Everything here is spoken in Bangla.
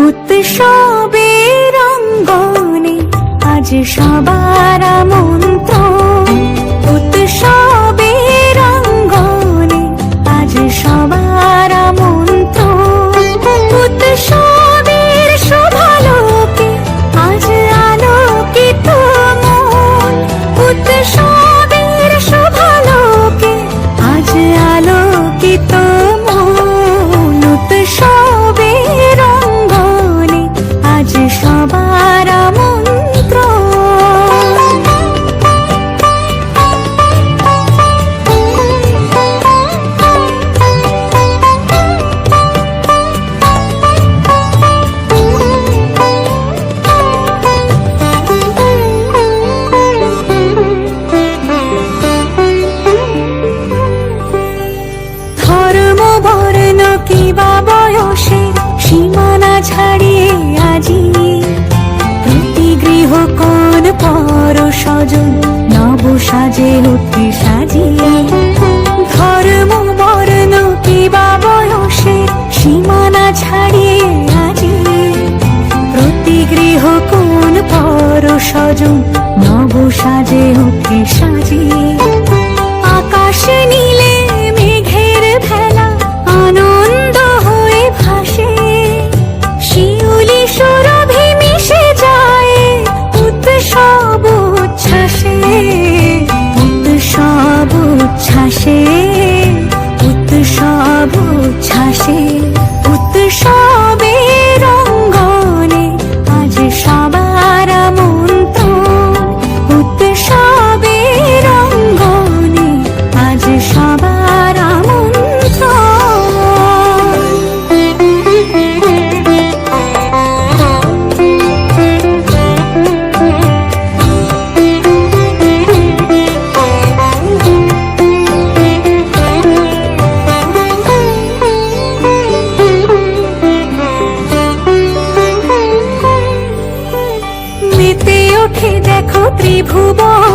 উৎসবের অঙ্গনে আজ সবার আমন্ত্রণ, উৎসবের অঙ্গনে আজ সবার আমন্ত্রণ, উৎসবের শোভালোকে আজ আলোকিত মন, উৎসবের শোভালোকে আজ আলোকিত মন, উৎসবের অঙ্গনে আজ সবার আমন্ত্রণ। ধর্ম বর্ণ কিবা বয়সের সীমানা ছাড়িয়ে আজি প্রতি গৃহ কোন পর স্বজন নব সাজে উঠে সাজিয়ে, ধর্ম বর্ণ কিবা বয়সের সীমানা ছাড়িয়ে আজি প্রতি গৃহ কোন পর স্বজন নব সাজে উঠে সাজিয়ে, আকাশে নীলে মেঘের ভেলা আনন্দ হয়ে ভাসে, শিউলি সুরভি মিশে যায় উৎসব উচ্ছ্বাসে, উৎসব উচ্ছ্বাসে, উৎসব উচ্ছ্বাসে, উৎসবের অঙ্গনে আজ সবার আমন্ত্রণ, উৎসবের অঙ্গনে আজ সবার আমন্ত্রণ। মেতে ওঠে দেখো ত্রিভুবন